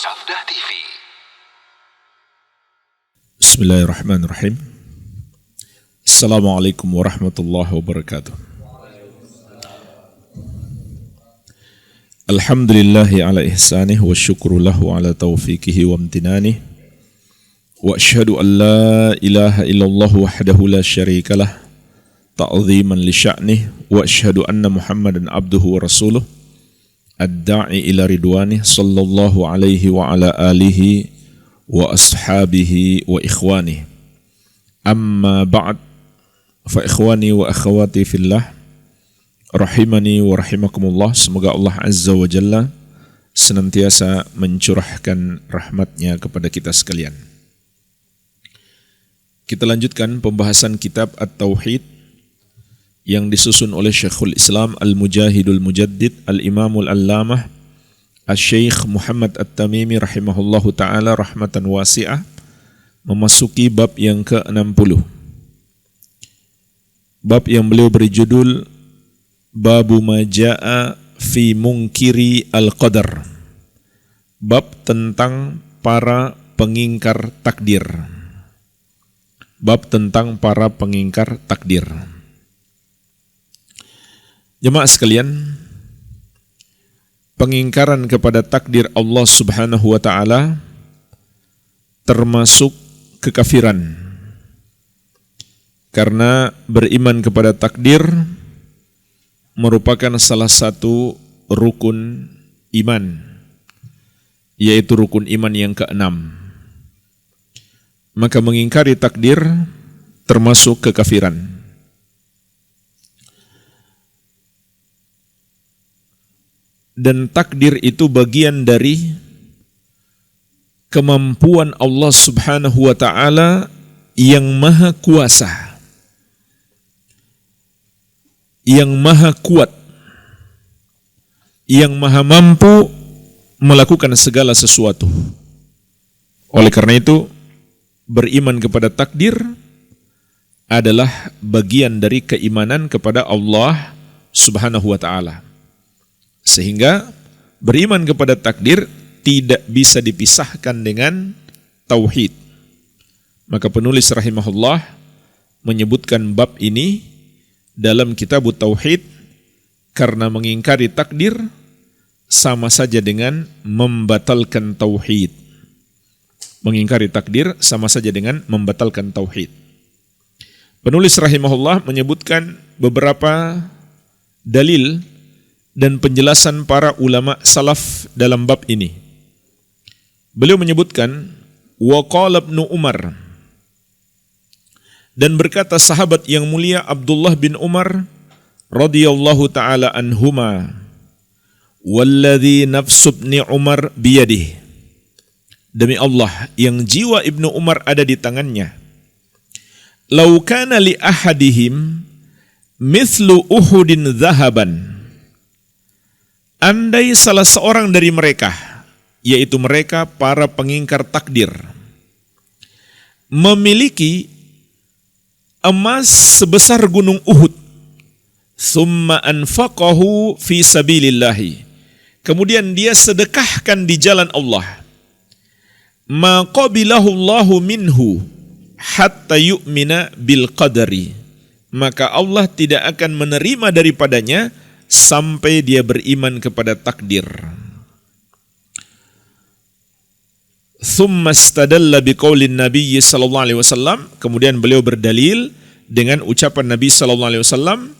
Safdah TV. Bismillahirrahmanirrahim. Assalamualaikum warahmatullahi wabarakatuh. Alhamdulillahi ala ihsanih wa syukru lahu ala taufiqihi wa amtinanih. Wa ashhadu an la ilaha illallah wahdahu la syarikalah ta'ziman li sya'nih wa ashhadu anna Muhammadan abduhu wa rasuluh ad-da'i ila ridwanih sallallahu alaihi wa ala alihi wa ashabihi wa ikhwani. Amma ba'd, fa ikhwani wa akhawati fillah, rahimani wa rahimakumullah. Semoga Allah Azza wa Jalla senantiasa mencurahkan rahmatnya kepada kita sekalian. Kita lanjutkan pembahasan kitab At-Tauhid yang disusun oleh Syekhul Islam Al-Mujahidul Mujaddid Al-Imamul Allamah Asy-Syaikh Muhammad At-Tamimi rahimahullahu ta'ala rahmatan wasi'ah, memasuki bab yang ke-60. Bab yang beliau beri judul Babu ma ja'a fi munkiri al-qadar. Bab tentang para pengingkar takdir. Bab tentang para pengingkar takdir. Jemaah sekalian, pengingkaran kepada takdir Allah Subhanahu wa ta'ala termasuk kekafiran. Karena beriman kepada takdir merupakan salah satu rukun iman, yaitu rukun iman yang ke-6. Maka mengingkari takdir termasuk kekafiran. Dan takdir itu bagian dari kemampuan Allah Subhanahu wa ta'ala yang maha kuasa, yang maha kuat, yang maha mampu melakukan segala sesuatu. Oleh karena itu, beriman kepada takdir adalah bagian dari keimanan kepada Allah Subhanahu wa ta'ala. Sehingga beriman kepada takdir tidak bisa dipisahkan dengan tauhid. Maka penulis rahimahullah menyebutkan bab ini dalam kitab Tauhid karena mengingkari takdir sama saja dengan membatalkan tauhid. Mengingkari takdir sama saja dengan membatalkan tauhid. Penulis rahimahullah menyebutkan beberapa dalil dan penjelasan para ulama salaf dalam bab ini. Beliau menyebutkan wa qala Ibnu Umar, dan berkata sahabat yang mulia Abdullah bin Umar radhiyallahu taala anhuma, walladzi nafsu ibni Umar biyadihi, demi Allah yang jiwa Ibnu Umar ada di tangannya, lau kana li ahadihim mithlu Uhudin zahaban, andai salah seorang dari mereka, yaitu mereka para pengingkar takdir, memiliki emas sebesar gunung Uhud, summa anfaqahu fi sabilillahi, kemudian dia sedekahkan di jalan Allah, ma qabilahu Allahu minhu hatta yu'mina bil qadari, maka Allah tidak akan menerima daripadanya sampai dia beriman kepada takdir. Thumma istadalla biqaulin Nabi sallallahu alaihi wasallam, kemudian beliau berdalil dengan ucapan Nabi sallallahu alaihi wasallam,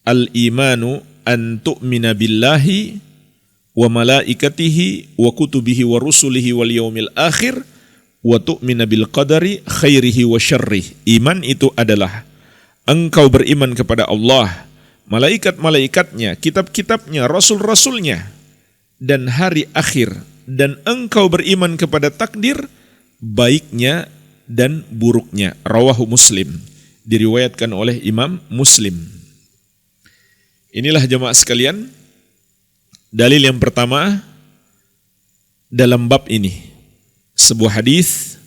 al-imanu an tu'mina billahi wa malaikatihi wa kutubihi wa rusulihi wal yaumil akhir wa tu'mina bil qadari khairihi wa syarrihi. Iman itu adalah engkau beriman kepada Allah, malaikat-malaikatnya, kitab-kitabnya, rasul-rasulnya, dan hari akhir, dan engkau beriman kepada takdir, baiknya dan buruknya. Rawahu Muslim, diriwayatkan oleh Imam Muslim. Inilah jemaah sekalian, dalil yang pertama dalam bab ini. Sebuah hadis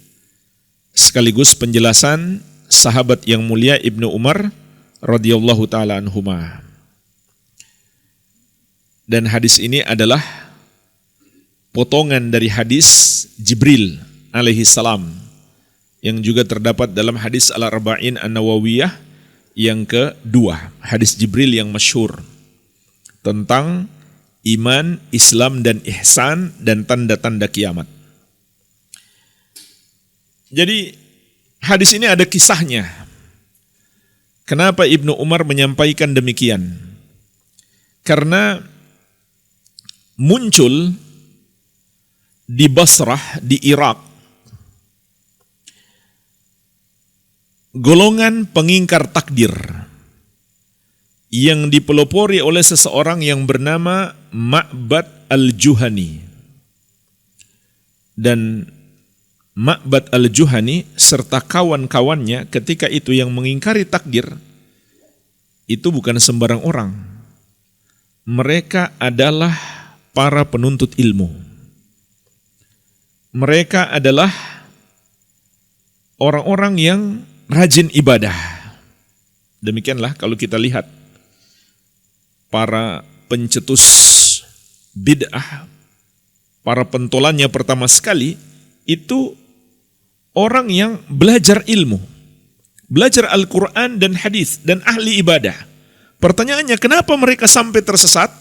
sekaligus penjelasan sahabat yang mulia Ibnu Umar radhiyallahu taala anhuma. Dan hadis ini adalah potongan dari hadis Jibril alaihi salam yang juga terdapat dalam hadis Al-Arba'in An-Nawawiyah yang kedua, hadis Jibril yang masyhur tentang iman, Islam dan ihsan dan tanda-tanda kiamat. Jadi hadis ini ada kisahnya. Kenapa Ibnu Umar menyampaikan demikian? Karena muncul di Basrah, di Irak, golongan pengingkar takdir yang dipelopori oleh seseorang yang bernama Ma'bad al-Juhani. Dan Ma'bad al-Juhani serta kawan-kawannya ketika itu yang mengingkari takdir itu bukan sembarang orang. Mereka adalah para penuntut ilmu. Mereka adalah orang-orang yang rajin ibadah. Demikianlah kalau kita lihat para pencetus bid'ah, para pentolannya pertama sekali itu orang yang belajar ilmu, belajar Al-Quran dan hadis dan ahli ibadah. Pertanyaannya, kenapa mereka sampai tersesat?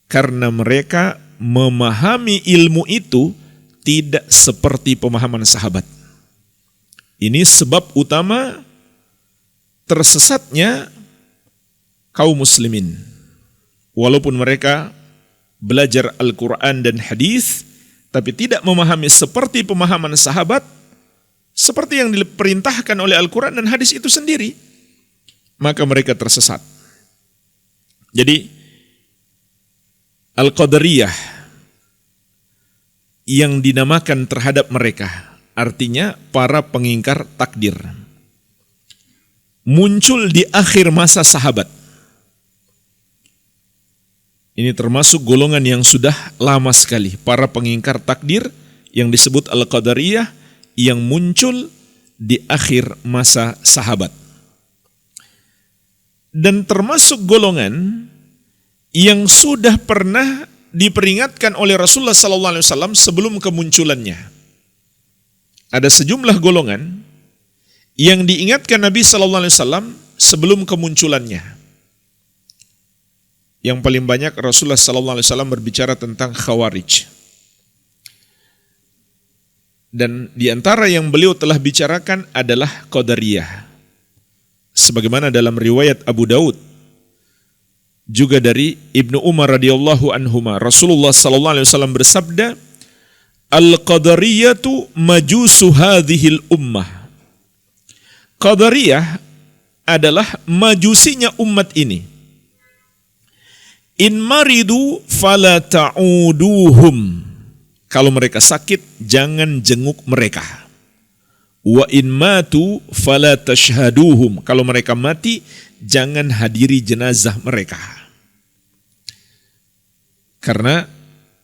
Karena mereka memahami ilmu itu tidak seperti pemahaman sahabat. Ini sebab utama tersesatnya kaum muslimin. Walaupun mereka belajar Al-Quran dan hadis, tapi tidak memahami seperti pemahaman sahabat, seperti yang diperintahkan oleh Al-Quran dan hadis itu sendiri, maka mereka tersesat. Jadi Al-Qadariyah yang dinamakan terhadap mereka, artinya para pengingkar takdir, muncul di akhir masa sahabat. Ini termasuk golongan yang sudah lama sekali, para pengingkar takdir yang disebut Al-Qadariyah yang muncul di akhir masa sahabat. Dan termasuk golongan yang sudah pernah diperingatkan oleh Rasulullah SAW sebelum kemunculannya. Ada sejumlah golongan yang diingatkan Nabi SAW sebelum kemunculannya. Yang paling banyak Rasulullah SAW berbicara tentang Khawarij. Dan di antara yang beliau telah bicarakan adalah Qadariyah. Sebagaimana dalam riwayat Abu Daud, juga dari Ibnu Umar radhiyallahu anhuma, Rasulullah SAW bersabda, Al-Qadariyatu majusu hadhil ummah. Qadariyah adalah majusinya umat ini. In maridu fala ta'uduhum. Kalau mereka sakit, jangan jenguk mereka. Wa in matu fala tashhaduhum. Kalau mereka mati, jangan hadiri jenazah mereka. Karena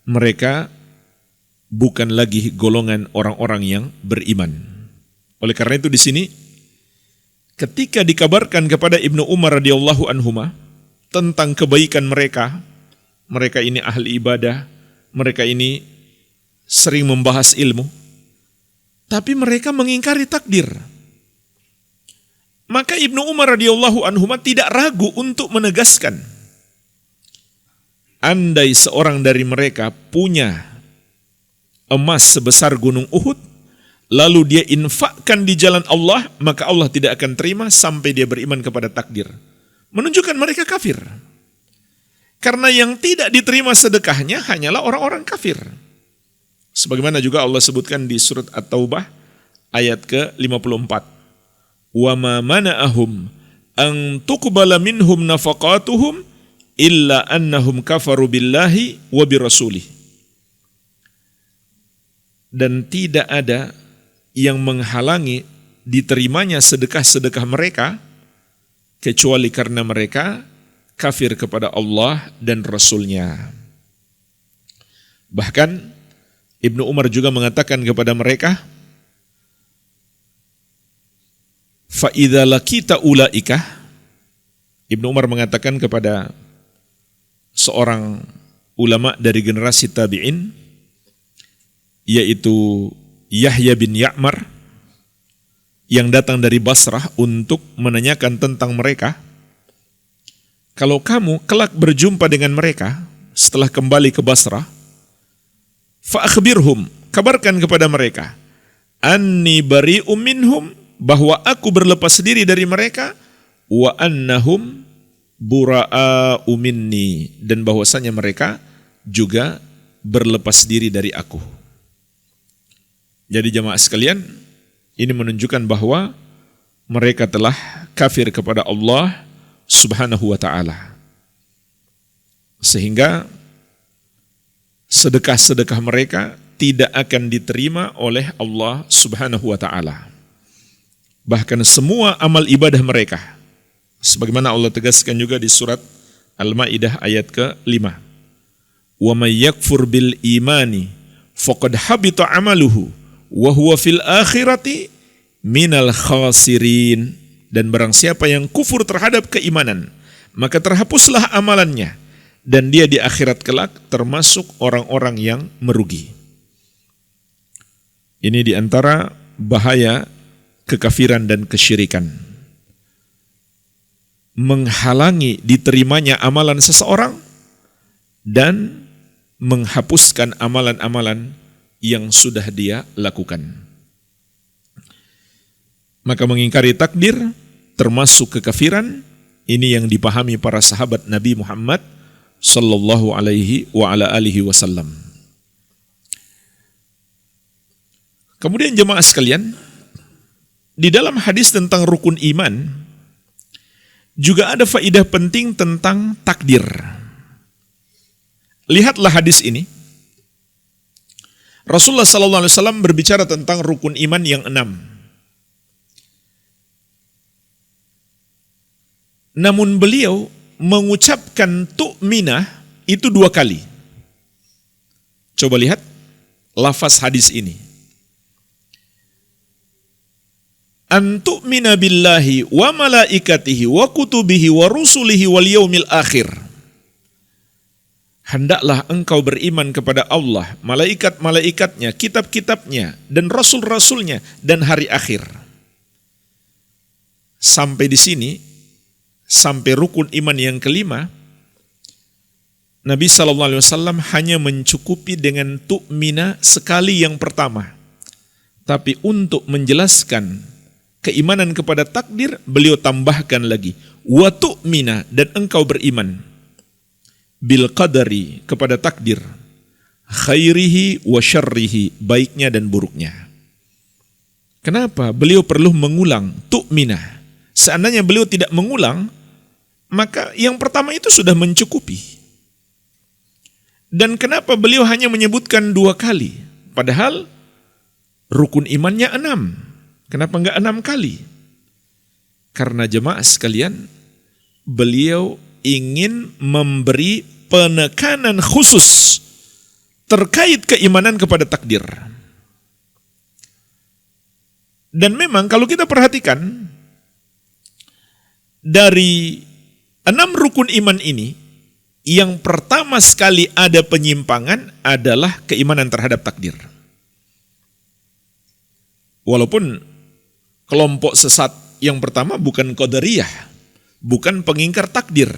mereka bukan lagi golongan orang-orang yang beriman. Oleh karena itu di sini, ketika dikabarkan kepada Ibnu Umar radhiyallahu anhuma tentang kebaikan mereka, mereka ini ahli ibadah, mereka ini sering membahas ilmu, tapi mereka mengingkari takdir. Maka Ibnu Umar radhiyallahu anhuma tidak ragu untuk menegaskan, andai seorang dari mereka punya emas sebesar gunung Uhud, lalu dia infakkan di jalan Allah, maka Allah tidak akan terima sampai dia beriman kepada takdir. Menunjukkan mereka kafir. Karena yang tidak diterima sedekahnya hanyalah orang-orang kafir. Sebagaimana juga Allah sebutkan di surat At-Taubah ayat ke-54. Wa ma mana'ahum an tuqbala minhum nafaqatuhum illa annahum kafaru billahi wa birasulih. Dan tidak ada yang menghalangi diterimanya sedekah-sedekah mereka kecuali karena mereka kafir kepada Allah dan Rasulnya. Bahkan Ibnu Umar juga mengatakan kepada mereka, fa idza laqita ulaika, Ibnu Umar mengatakan kepada seorang ulama dari generasi tabi'in, yaitu Yahya bin Ya'mar, yang datang dari Basrah untuk menanyakan tentang mereka. Kalau kamu kelak berjumpa dengan mereka setelah kembali ke Basrah, fa'akhbirhum, kabarkan kepada mereka, anni bari'um minhum, bahwa aku berlepas diri dari mereka, wa annahum bura'a'u minni, dan bahwasanya mereka juga berlepas diri dari aku. Jadi jemaah sekalian, ini menunjukkan bahwa mereka telah kafir kepada Allah Subhanahu wa ta'ala. Sehingga sedekah-sedekah mereka tidak akan diterima oleh Allah Subhanahu wa ta'ala. Bahkan semua amal ibadah mereka, sebagaimana Allah tegaskan juga di surat Al-Maidah ayat ke-5. Wa may yakfur bil imani faqad habita amaluhu wa huwa fil akhirati minal khasirin. Dan barang siapa yang kufur terhadap keimanan, maka terhapuslah amalannya, dan dia di akhirat kelak termasuk orang-orang yang merugi. Ini di antara bahaya kekafiran dan kesyirikan. Menghalangi diterimanya amalan seseorang dan menghapuskan amalan-amalan yang sudah dia lakukan. Maka mengingkari takdir termasuk kekafiran. Ini yang dipahami para sahabat Nabi Muhammad sallallahu alaihi wa ala alihi wasallam. Kemudian jemaah sekalian, di dalam hadis tentang rukun iman juga ada faidah penting tentang takdir. Lihatlah hadis ini. Rasulullah sallallahu alaihi wasallam berbicara tentang rukun iman yang 6. Namun beliau mengucapkan tu'minah itu 2 kali. Coba lihat lafaz hadis ini. An tu'mina billahi wa malaikatihi wa kutubihi wa rusulihi wal yaumil akhir. Hendaklah engkau beriman kepada Allah, malaikat-malaikatnya, kitab-kitabnya, dan rasul-rasulnya, dan hari akhir. Sampai di sini, sampai rukun iman yang kelima, Nabi SAW hanya mencukupi dengan tu'mina sekali yang pertama. Tapi untuk menjelaskan keimanan kepada takdir, beliau tambahkan lagi, wa tu'mina, dan engkau beriman, bil qadari, kepada takdir, khairihi wa syarrihi, baiknya dan buruknya. Kenapa beliau perlu mengulang tu'mina? Seandainya beliau tidak mengulang, maka yang pertama itu sudah mencukupi. Dan kenapa beliau hanya menyebutkan 2 kali? Padahal rukun imannya 6. Kenapa enggak 6 kali? Karena jemaah sekalian, beliau ingin memberi penekanan khusus terkait keimanan kepada takdir. Dan memang kalau kita perhatikan, dari 6 rukun iman ini, yang pertama sekali ada penyimpangan adalah keimanan terhadap takdir. Walaupun kelompok sesat yang pertama bukan Qadariyah, bukan pengingkar takdir.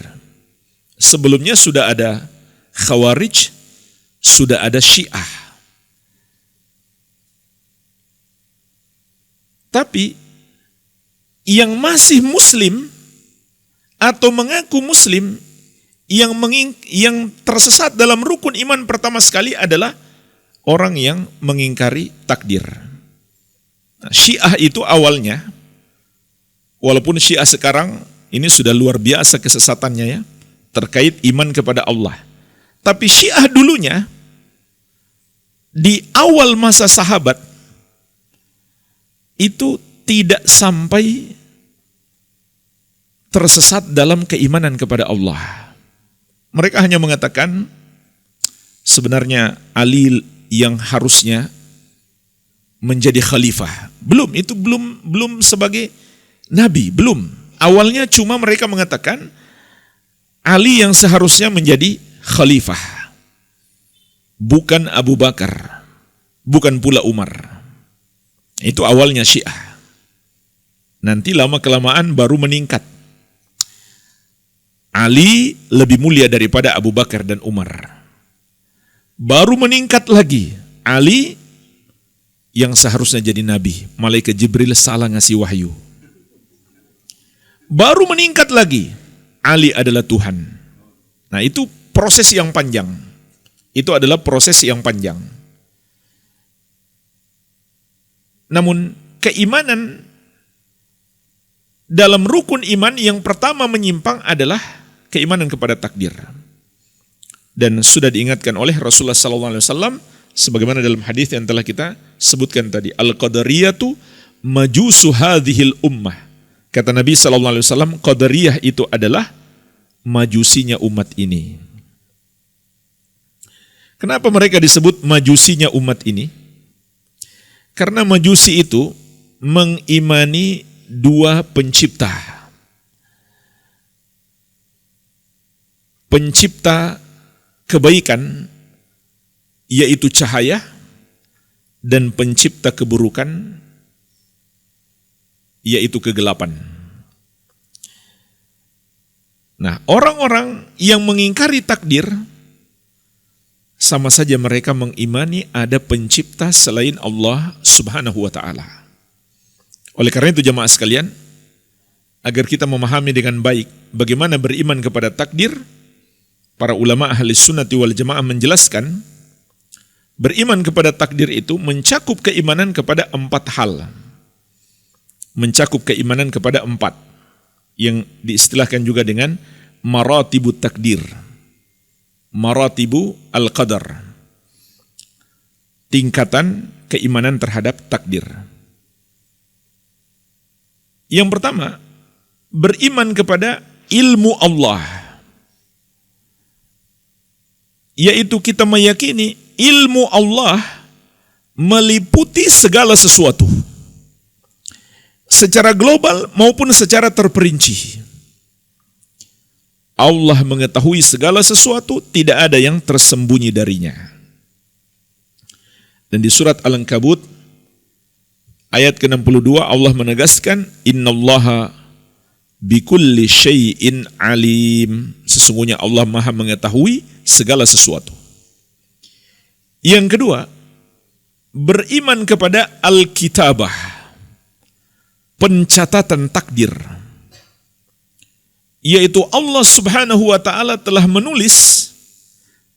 Sebelumnya sudah ada Khawarij, sudah ada Syiah. Tapi yang masih muslim atau mengaku muslim yang tersesat dalam rukun iman pertama sekali adalah orang yang mengingkari takdir. Nah, Syiah itu awalnya, walaupun Syiah sekarang ini sudah luar biasa kesesatannya ya, terkait iman kepada Allah. Tapi Syiah dulunya, di awal masa sahabat, itu tidak sampai tersesat dalam keimanan kepada Allah. Mereka hanya mengatakan, sebenarnya Ali yang harusnya menjadi khalifah. Belum sebagai nabi, belum. Awalnya cuma mereka mengatakan, Ali yang seharusnya menjadi khalifah, bukan Abu Bakar. bukan pula Umar. Itu awalnya Syiah. Nanti lama-kelamaan baru meningkat. Ali lebih mulia daripada Abu Bakar dan Umar. Baru meningkat lagi. Ali yang seharusnya jadi nabi. Malaikat Jibril salah ngasih wahyu. Baru meningkat lagi. Ali adalah Tuhan. Nah, itu proses yang panjang. Itu adalah proses yang panjang. Namun keimanan dalam rukun iman yang pertama menyimpang adalah keimanan kepada takdir. Dan sudah diingatkan oleh Rasulullah SAW sebagaimana dalam hadis yang telah kita sebutkan tadi, al-qadariyatu majusu hadhil ummah. Kata Nabi SAW, qadariyah itu adalah majusinya umat ini. Kenapa mereka disebut majusinya umat ini? Karena majusi itu mengimani dua pencipta. Pencipta kebaikan, yaitu cahaya, dan pencipta keburukan, yaitu kegelapan. Nah, orang-orang yang mengingkari takdir, sama saja mereka mengimani ada pencipta selain Allah Subhanahu wa ta'ala. Oleh karena itu jamaah sekalian, agar kita memahami dengan baik bagaimana beriman kepada takdir, para ulama ahli sunnati wal jamaah menjelaskan, beriman kepada takdir itu mencakup keimanan kepada 4 hal. Mencakup keimanan kepada 4, yang diistilahkan juga dengan maratibu takdir. Maratibu al-qadar, tingkatan keimanan terhadap takdir. Yang pertama, beriman kepada ilmu Allah, yaitu kita meyakini ilmu Allah meliputi segala sesuatu, secara global maupun secara terperinci. Allah mengetahui segala sesuatu, tidak ada yang tersembunyi darinya. Dan di surat Al-Ankabut ayat ke-62 Allah menegaskan, innallaha bikulli syai'in alim. Sesungguhnya Allah Maha mengetahui segala sesuatu. Yang kedua, beriman kepada Al-Kitabah, pencatatan takdir. Yaitu Allah Subhanahu wa ta'ala telah menulis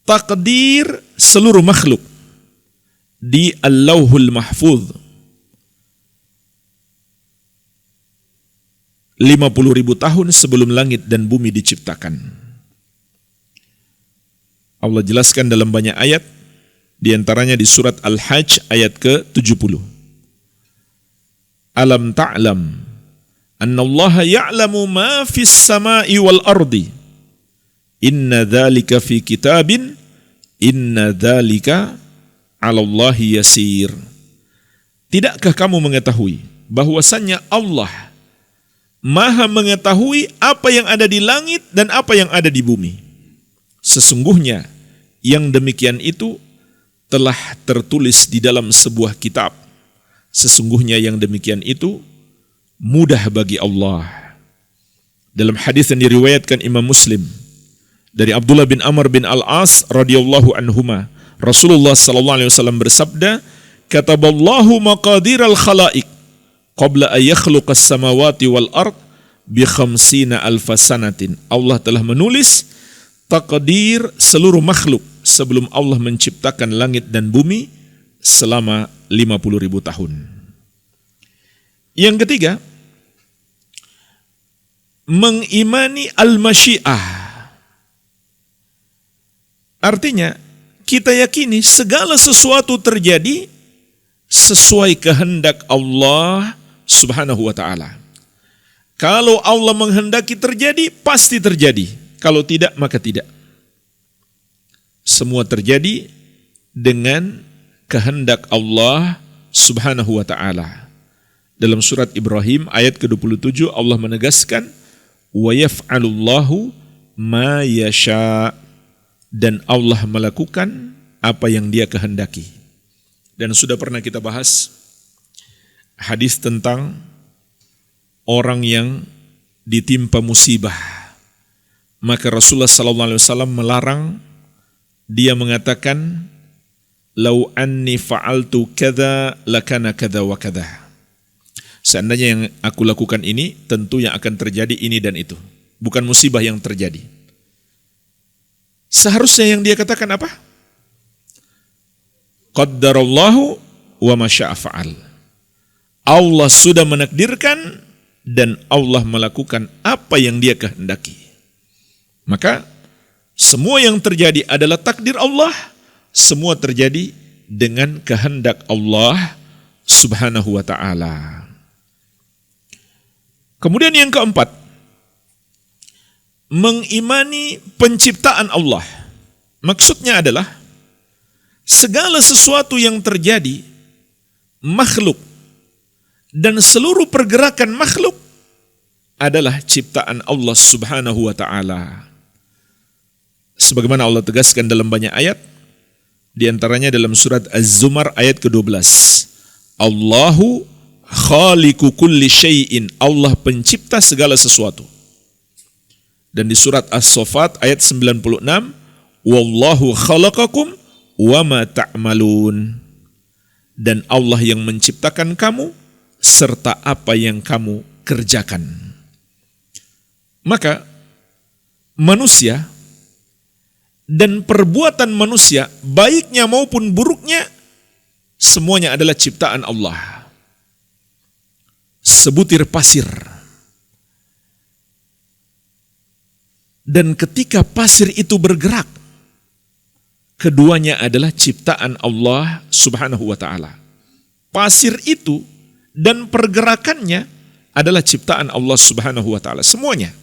takdir seluruh makhluk di Al-Lauhul Mahfuz 50.000 tahun sebelum langit dan bumi diciptakan. Allah jelaskan dalam banyak ayat, di antaranya di surat Al-Hajj ayat ke-70. Alam ta'lam anna Allah ya'lamu ma fis sama'i wal ardi. Inna dzalika fi kitabin, inna dzalika 'ala Allahi yasir. Tidakkah kamu mengetahui bahwasannya Allah Maha mengetahui apa yang ada di langit dan apa yang ada di bumi. Sesungguhnya yang demikian itu telah tertulis di dalam sebuah kitab. Sesungguhnya yang demikian itu mudah bagi Allah. Dalam hadis yang diriwayatkan Imam Muslim dari Abdullah bin Amr bin Al-As radhiyallahu anhuma, Rasulullah sallallahu alaihi wasallam bersabda, "Kataballahu maqadiral khalaiq qabla an yakhluqas samawati wal ard bi 50 alf sanatin." Allah telah menulis takdir seluruh makhluk sebelum Allah menciptakan langit dan bumi selama 50.000 tahun. Yang ketiga, mengimani al-masyiah. Artinya, kita yakini segala sesuatu terjadi sesuai kehendak Allah Subhanahu wa ta'ala. Kalau Allah menghendaki terjadi, pasti terjadi. Kalau tidak, maka tidak. Semua terjadi dengan kehendak Allah Subhanahu wa ta'ala. Dalam surat Ibrahim ayat ke-27 Allah menegaskan, wa yaf'alullahu ma yasha, dan Allah melakukan apa yang Dia kehendaki. Dan sudah pernah kita bahas hadis tentang orang yang ditimpa musibah. Maka Rasulullah SAW melarang, dia mengatakan, "Lau anni fa'altu kadza lakana kadza wa kadza." Seandainya yang aku lakukan ini, tentu yang akan terjadi ini dan itu. Bukan musibah yang terjadi. Seharusnya yang dia katakan apa? Qaddarallahu wa ma syaa fa'al. Allah sudah menakdirkan dan Allah melakukan apa yang dia kehendaki. Maka semua yang terjadi adalah takdir Allah, semua terjadi dengan kehendak Allah Subhanahu wa ta'ala. Kemudian yang keempat, mengimani penciptaan Allah. Maksudnya adalah segala sesuatu yang terjadi, makhluk, dan seluruh pergerakan makhluk adalah ciptaan Allah Subhanahu wa ta'ala. Sebagaimana Allah tegaskan dalam banyak ayat, di antaranya dalam surat Az-Zumar ayat ke-12. Allahu khaliqu kulli syai'in. Allah pencipta segala sesuatu. Dan di surat As-Saffat ayat 96, Wallahu khalaqakum wa ma ta'malun. Dan Allah yang menciptakan kamu serta apa yang kamu kerjakan. Maka manusia dan perbuatan manusia, baiknya maupun buruknya, semuanya adalah ciptaan Allah. Sebutir pasir. Dan ketika pasir itu bergerak, keduanya adalah ciptaan Allah Subhanahu wa ta'ala. Pasir itu dan pergerakannya adalah ciptaan Allah Subhanahu wa ta'ala. Semuanya.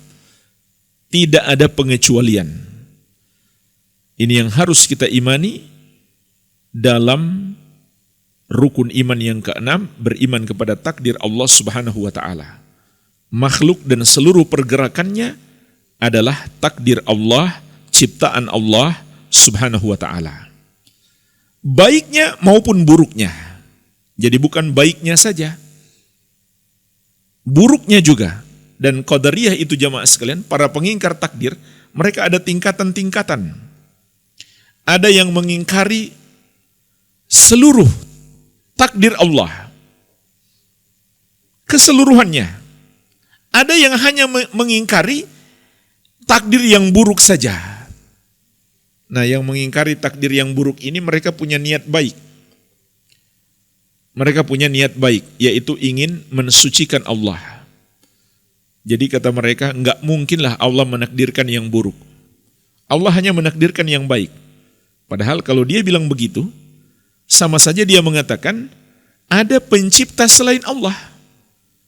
Tidak ada pengecualian. Ini yang harus kita imani dalam rukun iman yang keenam, beriman kepada takdir Allah Subhanahu wa ta'ala. Makhluk dan seluruh pergerakannya adalah takdir Allah, ciptaan Allah Subhanahu wa ta'ala. Baiknya maupun buruknya. Jadi bukan baiknya saja, buruknya juga. Dan Qadariyah itu jamaah sekalian, para pengingkar takdir, mereka ada tingkatan-tingkatan. Ada yang mengingkari seluruh takdir Allah, keseluruhannya. Ada yang hanya mengingkari takdir yang buruk saja. Nah, yang mengingkari takdir yang buruk ini mereka punya niat baik. Mereka punya niat baik, yaitu ingin mensucikan Allah. Jadi kata mereka, enggak mungkinlah Allah menakdirkan yang buruk. Allah hanya menakdirkan yang baik. Padahal kalau dia bilang begitu, sama saja dia mengatakan ada pencipta selain Allah.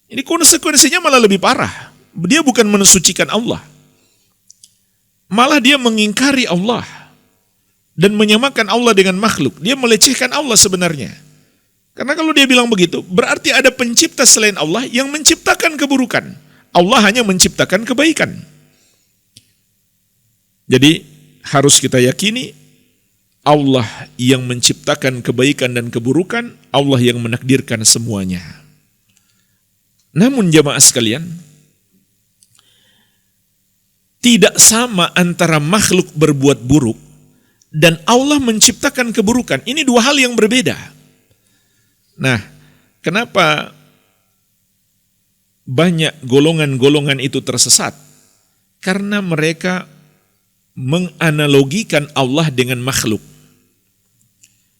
Ini konsekuensinya malah lebih parah. Dia bukan mensucikan Allah. Malah dia mengingkari Allah dan menyamakan Allah dengan makhluk. Dia melecehkan Allah sebenarnya. Karena kalau dia bilang begitu, berarti ada pencipta selain Allah yang menciptakan keburukan. Allah hanya menciptakan kebaikan. Jadi harus kita yakini Allah yang menciptakan kebaikan dan keburukan, Allah yang menakdirkan semuanya. Namun jamaah sekalian, tidak sama antara makhluk berbuat buruk dan Allah menciptakan keburukan. Ini dua hal yang berbeda. Nah, kenapa banyak golongan-golongan itu tersesat? Karena mereka menganalogikan Allah dengan makhluk.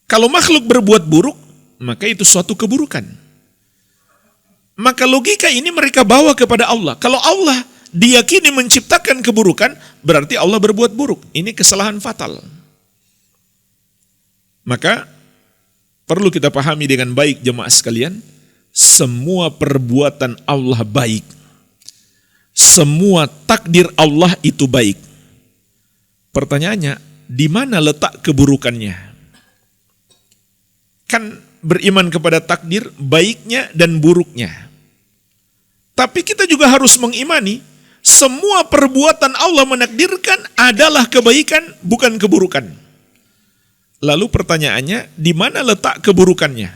Kalau makhluk berbuat buruk, maka itu suatu keburukan. Maka logika ini mereka bawa kepada Allah. Kalau Allah diyakini menciptakan keburukan, berarti Allah berbuat buruk. Ini kesalahan fatal. Maka perlu kita pahami dengan baik jemaah sekalian, semua perbuatan Allah baik. Semua takdir Allah itu baik. Pertanyaannya, di mana letak keburukannya? Kan beriman kepada takdir baiknya dan buruknya. Tapi kita juga harus mengimani semua perbuatan Allah menakdirkan adalah kebaikan, bukan keburukan. Lalu pertanyaannya, di mana letak keburukannya?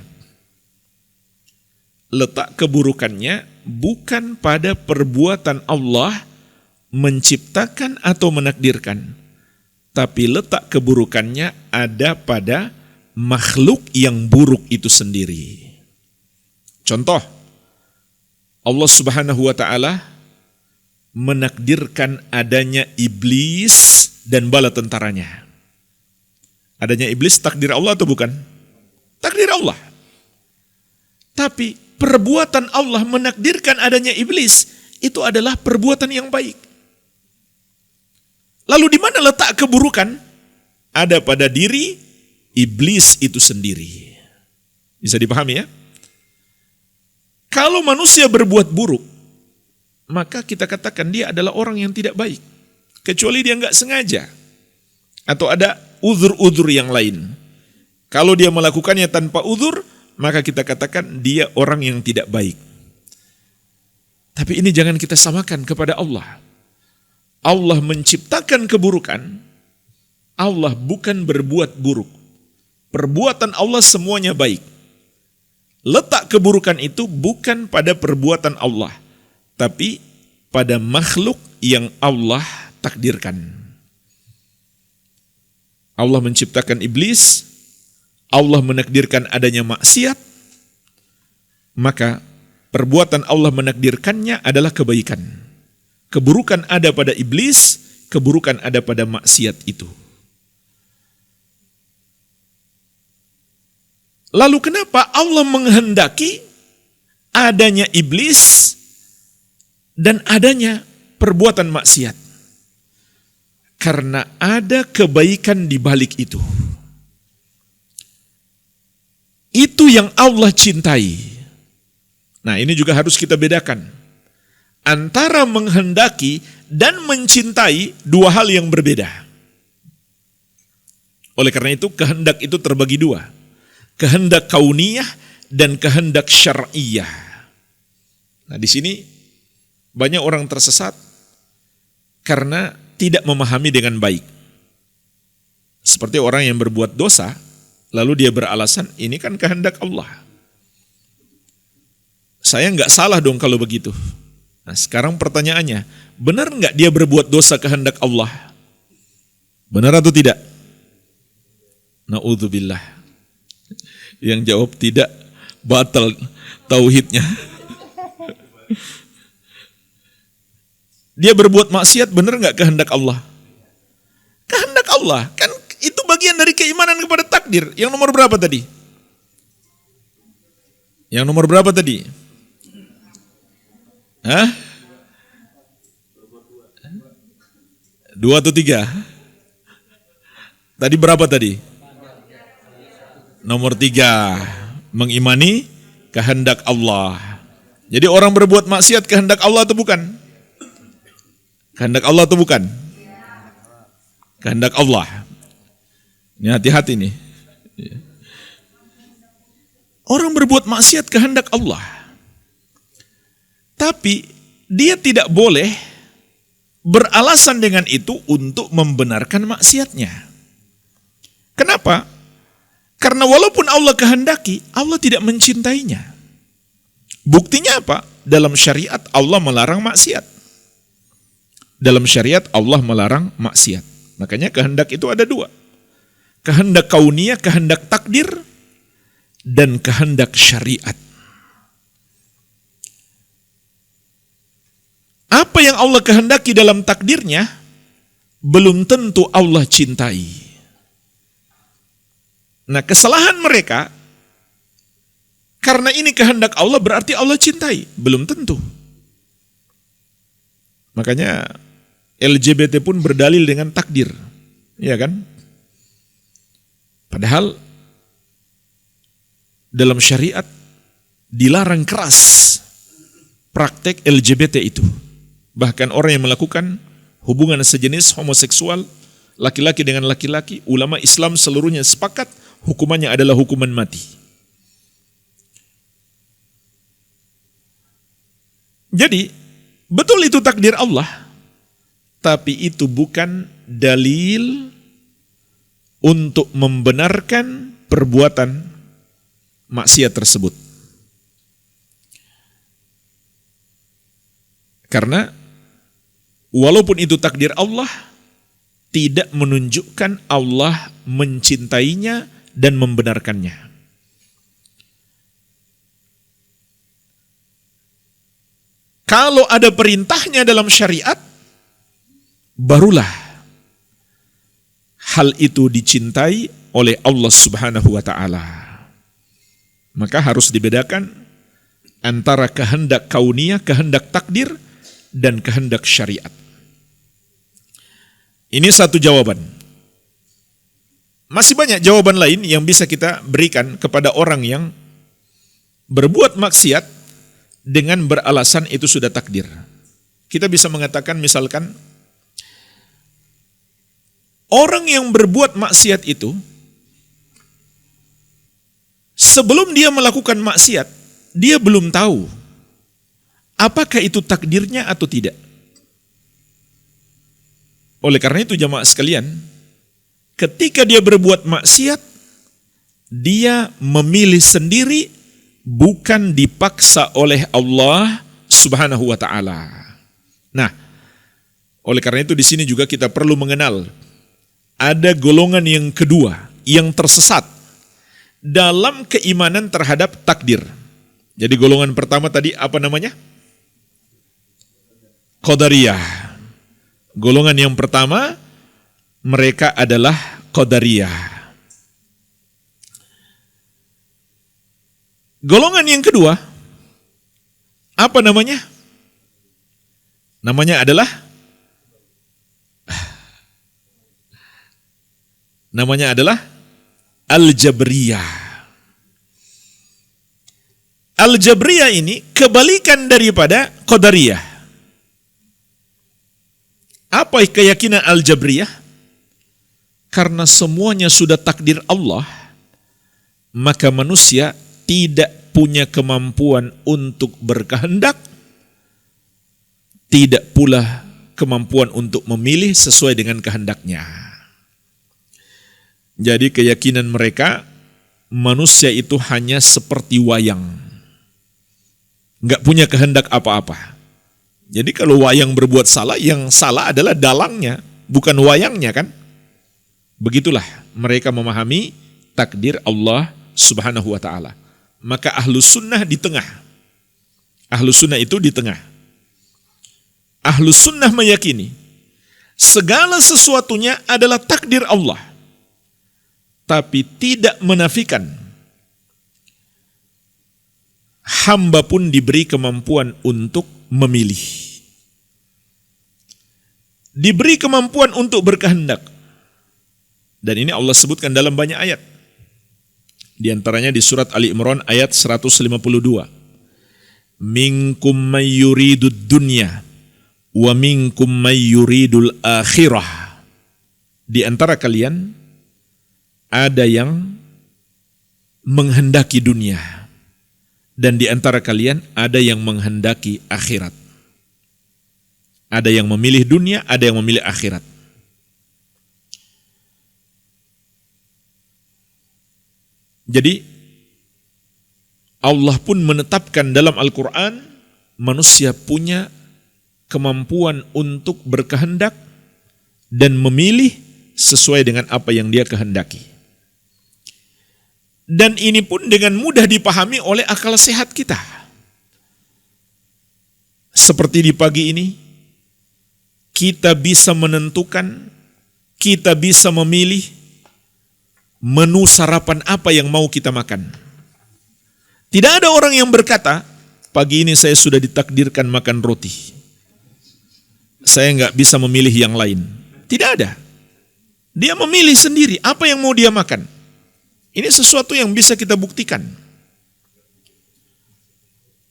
Letak keburukannya bukan pada perbuatan Allah menciptakan atau menakdirkan, tapi letak keburukannya ada pada makhluk yang buruk itu sendiri. Contoh, Allah Subhanahu wa ta'ala menakdirkan adanya iblis dan bala tentaranya. Adanya iblis takdir Allah atau bukan? Takdir Allah. Tapi perbuatan Allah menakdirkan adanya iblis itu adalah perbuatan yang baik. Lalu di mana letak keburukan? Ada pada diri iblis itu sendiri. Bisa dipahami ya? Kalau manusia berbuat buruk, maka kita katakan dia adalah orang yang tidak baik. Kecuali dia nggak sengaja. Atau ada uzur-uzur yang lain. Kalau dia melakukannya tanpa uzur, maka kita katakan dia orang yang tidak baik. Tapi ini jangan kita samakan kepada Allah. Allah menciptakan keburukan, Allah bukan berbuat buruk. Perbuatan Allah semuanya baik. Letak keburukan itu bukan pada perbuatan Allah, tapi pada makhluk yang Allah takdirkan. Allah menciptakan iblis, Allah menakdirkan adanya maksiat, maka perbuatan Allah menakdirkannya adalah kebaikan. Keburukan ada pada iblis, keburukan ada pada maksiat itu. Lalu kenapa Allah menghendaki adanya iblis dan adanya perbuatan maksiat? Karena ada kebaikan di balik itu. Itu yang Allah cintai. Nah, ini juga harus kita bedakan. Antara menghendaki dan mencintai dua hal yang berbeda. Oleh karena itu, kehendak itu terbagi dua. Kehendak kauniyah dan kehendak syar'iyah. Nah, di sini banyak orang tersesat karena tidak memahami dengan baik. Seperti orang yang berbuat dosa, lalu dia beralasan, ini kan kehendak Allah. Saya nggak salah dong kalau begitu. Nah, sekarang pertanyaannya, benar nggak dia berbuat dosa kehendak Allah? Benar atau tidak? Na'udzubillah. Yang jawab tidak, batal tauhidnya. Dia berbuat maksiat, benar nggak kehendak Allah? Kehendak Allah, kan itu bagian dari keimanan kepada takdir. Yang nomor berapa tadi? Yang nomor berapa tadi? Hah? 2 atau 3? Tadi berapa tadi? Nomor 3, mengimani kehendak Allah. Jadi orang berbuat maksiat kehendak Allah atau bukan? Kehendak Allah atau bukan? Kehendak Allah. Ini hati-hati nih. Orang berbuat maksiat kehendak Allah. Tapi dia tidak boleh beralasan dengan itu untuk membenarkan maksiatnya. Kenapa? Karena walaupun Allah kehendaki, Allah tidak mencintainya. Buktinya apa? Dalam syariat Allah melarang maksiat. Dalam syariat Allah melarang maksiat. Makanya kehendak itu ada dua. Kehendak kauniyah, kehendak takdir, dan kehendak syariat. Apa yang Allah kehendaki dalam takdirnya, belum tentu Allah cintai. Nah, kesalahan mereka, karena ini kehendak Allah berarti Allah cintai. Belum tentu. Makanya LGBT pun berdalil dengan takdir. Ya kan? Padahal dalam syariat dilarang keras praktek LGBT itu. Bahkan orang yang melakukan hubungan sejenis homoseksual, laki-laki dengan laki-laki, ulama Islam seluruhnya sepakat hukumannya adalah hukuman mati. Jadi, betul itu takdir Allah, tapi itu bukan dalil untuk membenarkan perbuatan maksiat tersebut. Karena walaupun itu takdir Allah, tidak menunjukkan Allah mencintainya dan membenarkannya. Kalau ada perintahnya dalam syariat, barulah hal itu dicintai oleh Allah Subhanahu wa ta'ala. Maka harus dibedakan antara kehendak kauniyah, kehendak takdir, dan kehendak syariat. Ini satu jawaban. Masih banyak jawaban lain yang bisa kita berikan kepada orang yang berbuat maksiat dengan beralasan itu sudah takdir. Kita bisa mengatakan misalkan, orang yang berbuat maksiat itu, sebelum dia melakukan maksiat, dia belum tahu apakah itu takdirnya atau tidak. Oleh karena itu jamaah sekalian, ketika dia berbuat maksiat, dia memilih sendiri, bukan dipaksa oleh Allah Subhanahu wa ta'ala. Nah, oleh karena itu di sini juga kita perlu mengenal ada golongan yang kedua yang tersesat dalam keimanan terhadap takdir. Jadi golongan pertama tadi apa namanya? Qadariyah. Golongan yang pertama mereka adalah Qadariyah. Golongan yang kedua, apa namanya? Namanya adalah Al-Jabriyah. Al-Jabriyah ini kebalikan daripada Qadariyah. Apa keyakinan Al-Jabriyah? Karena semuanya sudah takdir Allah, maka manusia tidak punya kemampuan untuk berkehendak, tidak pula kemampuan untuk memilih sesuai dengan kehendaknya. Jadi keyakinan mereka, manusia itu hanya seperti wayang, nggak punya kehendak apa-apa. Jadi kalau wayang berbuat salah, yang salah adalah dalangnya, bukan wayangnya kan? Begitulah mereka memahami takdir Allah Subhanahu wa ta'ala. Maka Ahlus Sunnah di tengah. Ahlus Sunnah itu di tengah. Ahlus Sunnah meyakini segala sesuatunya adalah takdir Allah, tapi tidak menafikan hamba pun diberi kemampuan untuk memilih, diberi kemampuan untuk berkehendak. Dan ini Allah sebutkan dalam banyak ayat. Di antaranya di surat Ali Imran ayat 152. Minkum may yuridud dunya wa minkum may yuridul akhirah. Di antara kalian ada yang menghendaki dunia, dan di antara kalian ada yang menghendaki akhirat. Ada yang memilih dunia, ada yang memilih akhirat. Jadi Allah pun menetapkan dalam Al-Quran, manusia punya kemampuan untuk berkehendak dan memilih sesuai dengan apa yang dia kehendaki. Dan ini pun dengan mudah dipahami oleh akal sehat kita. Seperti di pagi ini, kita bisa menentukan, kita bisa memilih menu sarapan apa yang mau kita makan. Tidak ada orang yang berkata, pagi ini saya sudah ditakdirkan makan roti, saya nggak bisa memilih yang lain. Tidak ada. Dia memilih sendiri apa yang mau dia makan. Ini sesuatu yang bisa kita buktikan.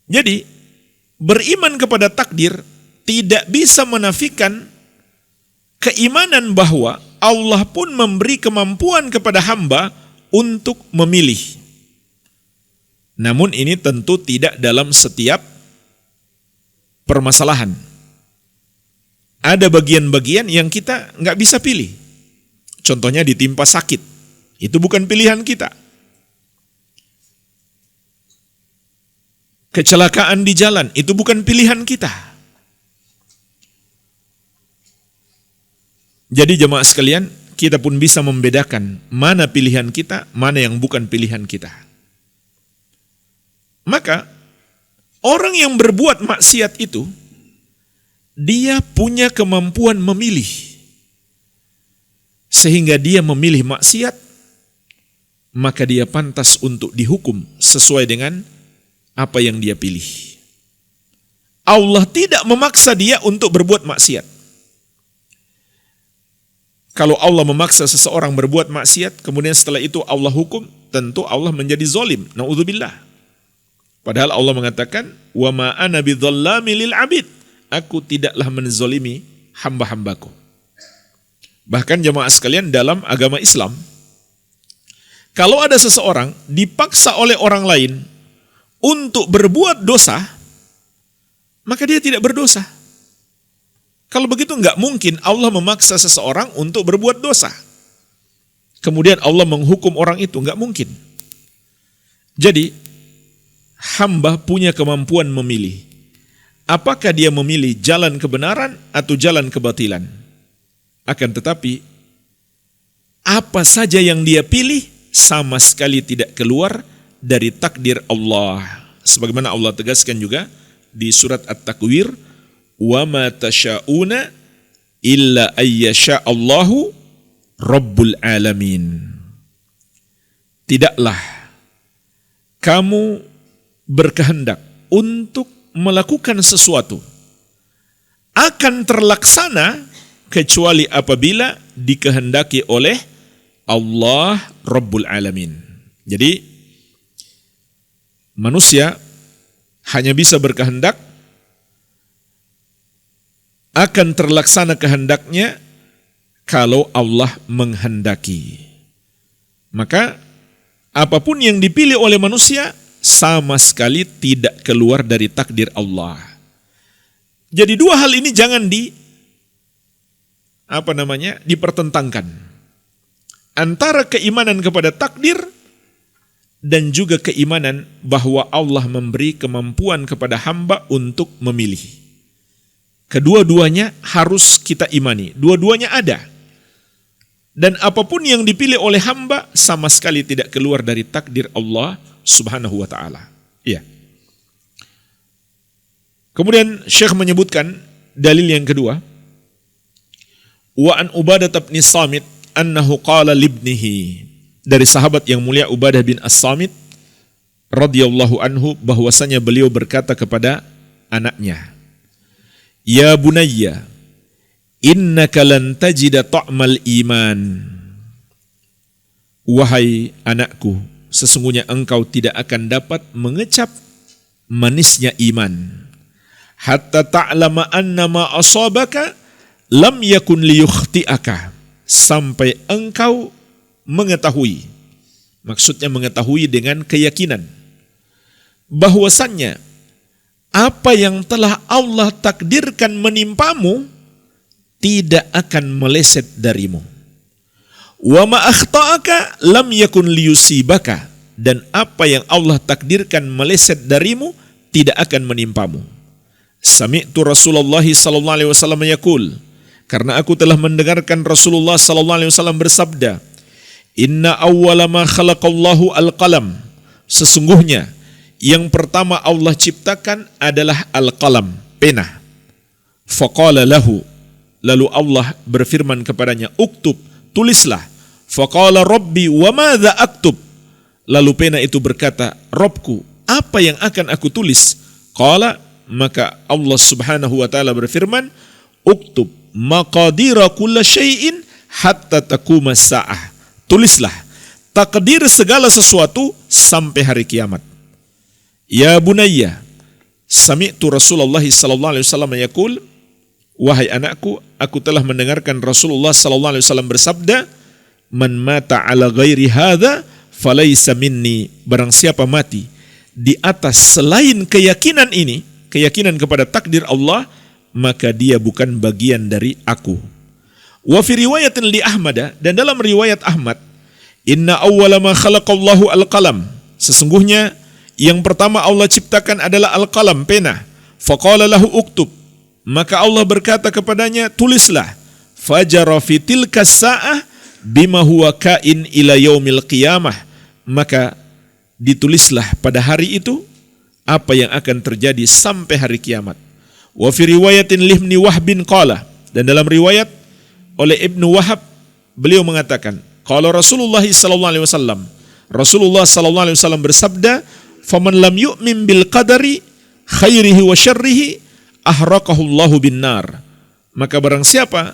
Jadi, beriman kepada takdir tidak bisa menafikan keimanan bahwa Allah pun memberi kemampuan kepada hamba untuk memilih. Namun ini tentu tidak dalam setiap permasalahan. Ada bagian-bagian yang kita nggak bisa pilih. Contohnya ditimpa sakit. Itu bukan pilihan kita. Kecelakaan di jalan, itu bukan pilihan kita. Jadi jemaah sekalian, kita pun bisa membedakan mana pilihan kita, mana yang bukan pilihan kita. Maka, orang yang berbuat maksiat itu, dia punya kemampuan memilih. Sehingga dia memilih maksiat, maka dia pantas untuk dihukum sesuai dengan apa yang dia pilih. Allah tidak memaksa dia untuk berbuat maksiat. Kalau Allah memaksa seseorang berbuat maksiat, kemudian setelah itu Allah hukum, tentu Allah menjadi zalim. Na'udzubillah. Padahal Allah mengatakan, "Wa ma ana bidzallami lil 'abid." Aku tidaklah menzalimi hamba-hambaku. Bahkan jemaah sekalian, dalam agama Islam, kalau ada seseorang dipaksa oleh orang lain untuk berbuat dosa, maka dia tidak berdosa. Kalau begitu nggak mungkin Allah memaksa seseorang untuk berbuat dosa. Kemudian Allah menghukum orang itu, nggak mungkin. Jadi, hamba punya kemampuan memilih. Apakah dia memilih jalan kebenaran atau jalan kebatilan? Akan tetapi, apa saja yang dia pilih sama sekali tidak keluar dari takdir Allah. Sebagaimana Allah tegaskan juga di surat At-Takwir, "Wa ma tasyauna illa ayyasha Allahu Rabbul Alamin." Tidaklah kamu berkehendak untuk melakukan sesuatu akan terlaksana kecuali apabila dikehendaki oleh Allah Rabbul Alamin. Jadi manusia hanya bisa berkehendak, akan terlaksana kehendaknya kalau Allah menghendaki. Maka apapun yang dipilih oleh manusia sama sekali tidak keluar dari takdir Allah. Jadi dua hal ini jangan dipertentangkan. Antara keimanan kepada takdir dan juga keimanan bahwa Allah memberi kemampuan kepada hamba untuk memilih. Kedua-duanya harus kita imani, dua-duanya ada. Dan apapun yang dipilih oleh hamba sama sekali tidak keluar dari takdir Allah Subhanahu wa ta'ala. Iya. Kemudian Syekh menyebutkan dalil yang kedua. Wa an Ubadah bin Samit annahu qala libnihi. Dari sahabat yang mulia Ubadah bin As-Samit radhiyallahu anhu bahwasanya beliau berkata kepada anaknya, "Ya bunayya, innaka lan tajida ta'mal iman." Wahai anakku, sesungguhnya engkau tidak akan dapat mengecap manisnya iman. Hatta ta'lama anna ma asabaka lam yakun liyukhti'aka. Sampai engkau mengetahui, maksudnya mengetahui dengan keyakinan, bahwasannya apa yang telah Allah takdirkan menimpamu tidak akan meleset darimu. Wa ma akhta'aka lam yakun liyusibaka, dan apa yang Allah takdirkan meleset darimu tidak akan menimpamu. Sami'tu Rasulullah sallallahu alaihi wasallam yaqul, karena aku telah mendengarkan Rasulullah sallallahu alaihi wasallam bersabda, "Inna awwala ma khalaqallahu al-qalam." Sesungguhnya yang pertama Allah ciptakan adalah al-qalam, pena. Faqala lahu, lalu Allah berfirman kepadanya, "Uktub," tulislah. Faqala rabbi wa madza aktub. Lalu pena itu berkata, "Rabbku, apa yang akan aku tulis?" Qala, maka Allah Subhanahu wa taala berfirman, "Uktub maqadira kulla syai'in hatta taquma sa'ah." Tulislah takdir segala sesuatu sampai hari kiamat. Ya bunayya, sami'tu Rasulullah sallallahu alaihi wasallam yaqul, wahai anakku, aku telah mendengarkan Rasulullah sallallahu alaihi wasallam bersabda, "Man mata ala ghairi hadza falaysa minni." Barang siapa mati di atas selain keyakinan ini, keyakinan kepada takdir Allah, maka dia bukan bagian dari aku. Wa fi riwayatin li Ahmad, dan dalam riwayat Ahmad, inna awwala ma khalaqallahu al-qalam. Sesungguhnya yang pertama Allah ciptakan adalah al-qalam, pena. Faqala lahu uktub. Maka Allah berkata kepadanya, tulislah. Fajara fi tilka sa'ah bima huwa kain ila yaumil qiyamah. Maka ditulislah pada hari itu apa yang akan terjadi sampai hari kiamat. Wa fi riwayatin libni Wahbin qala, dan dalam riwayat oleh Ibnu Wahab beliau mengatakan, qala Rasulullah sallallahu alaihi wasallam, Rasulullah sallallahu alaihi wasallam bersabda, faman lam yu'min bil qadari khairihi wa syarrihi ahraqahu Allahu bin nar. Maka barang siapa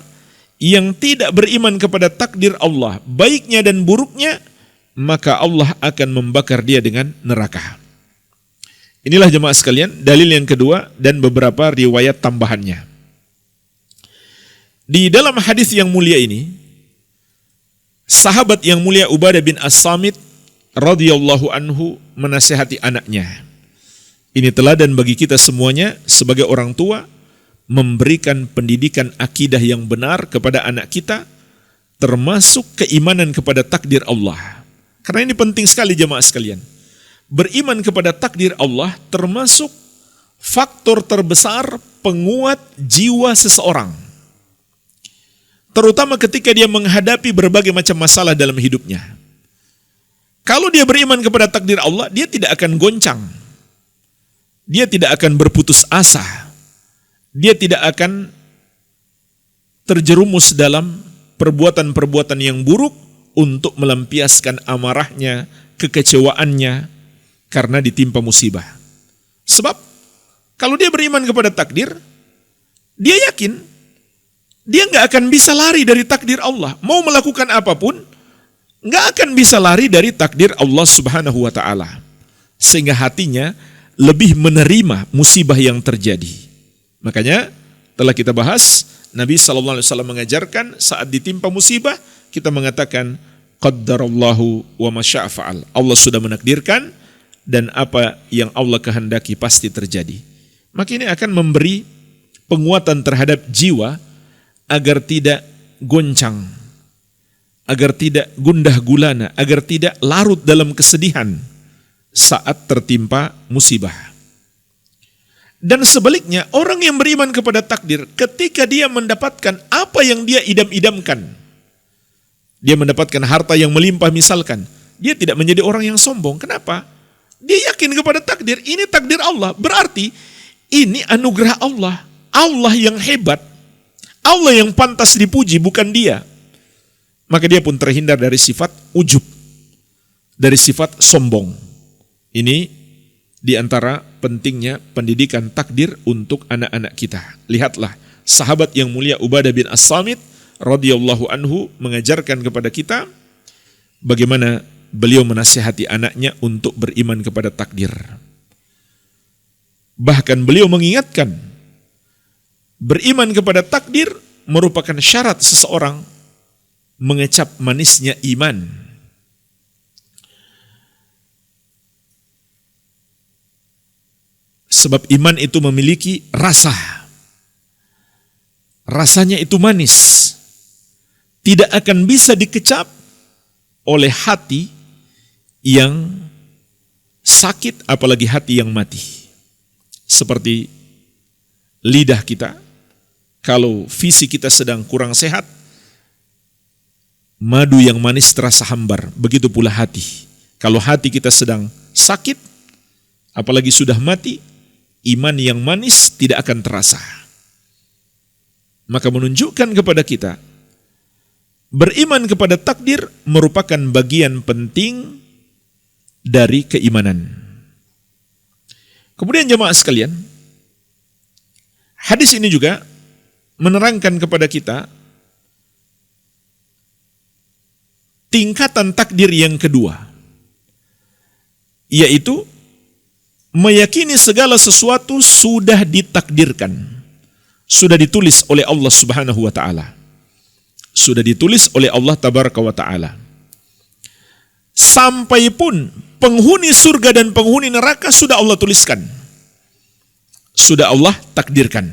yang tidak beriman kepada takdir Allah, baiknya dan buruknya, maka Allah akan membakar dia dengan neraka. Inilah jemaah sekalian, dalil yang kedua dan beberapa riwayat tambahannya. Di dalam hadis yang mulia ini, sahabat yang mulia Ubadah bin As-Samit radhiyallahu anhu menasihati anaknya. Ini teladan bagi kita semuanya sebagai orang tua, memberikan pendidikan akidah yang benar kepada anak kita, termasuk keimanan kepada takdir Allah. Karena ini penting sekali jemaah sekalian. Beriman kepada takdir Allah termasuk faktor terbesar penguat jiwa seseorang. Terutama ketika dia menghadapi berbagai macam masalah dalam hidupnya. Kalau dia beriman kepada takdir Allah, dia tidak akan goncang. Dia tidak akan berputus asa. Dia tidak akan terjerumus dalam perbuatan-perbuatan yang buruk untuk melampiaskan amarahnya, kekecewaannya karena ditimpa musibah. Sebab kalau dia beriman kepada takdir, dia yakin dia nggak akan bisa lari dari takdir Allah. Mau melakukan apapun, nggak akan bisa lari dari takdir Allah Subhanahu wa Ta'ala. Sehingga hatinya lebih menerima musibah yang terjadi. Makanya telah kita bahas, Nabi SAW mengajarkan saat ditimpa musibah, kita mengatakan qaddarallahu wa ma syaa fa'al. Allah sudah menakdirkan dan apa yang Allah kehendaki pasti terjadi. Maka ini akan memberi penguatan terhadap jiwa agar tidak goncang, agar tidak gundah gulana, agar tidak larut dalam kesedihan saat tertimpa musibah. Dan sebaliknya, orang yang beriman kepada takdir, ketika dia mendapatkan apa yang dia idam-idamkan, dia mendapatkan harta yang melimpah misalkan, dia tidak menjadi orang yang sombong. Kenapa? Dia yakin kepada takdir, ini takdir Allah, berarti ini anugerah Allah, Allah yang hebat, Allah yang pantas dipuji, bukan dia. Maka dia pun terhindar dari sifat ujub, dari sifat sombong. Ini di antara pentingnya pendidikan takdir untuk anak-anak kita. Lihatlah, sahabat yang mulia Ubadah bin As-Samit radhiyallahu anhu mengajarkan kepada kita bagaimana beliau menasihati anaknya untuk beriman kepada takdir. Bahkan beliau mengingatkan, beriman kepada takdir merupakan syarat seseorang mengecap manisnya iman. Sebab iman itu memiliki rasa. Rasanya itu manis. Tidak akan bisa dikecap oleh hati yang sakit, apalagi hati yang mati. Seperti lidah kita, kalau visi kita sedang kurang sehat, madu yang manis terasa hambar, begitu pula hati. Kalau hati kita sedang sakit, apalagi sudah mati, iman yang manis tidak akan terasa. Maka menunjukkan kepada kita, beriman kepada takdir merupakan bagian penting dari keimanan. Kemudian jemaah sekalian, hadis ini juga menerangkan kepada kita tingkatan takdir yang kedua, yaitu meyakini segala sesuatu sudah ditakdirkan, sudah ditulis oleh Allah Subhanahu wa Ta'ala, sudah ditulis oleh Allah Tabaraka wa Ta'ala. Sampai pun penghuni surga dan penghuni neraka sudah Allah tuliskan, sudah Allah takdirkan.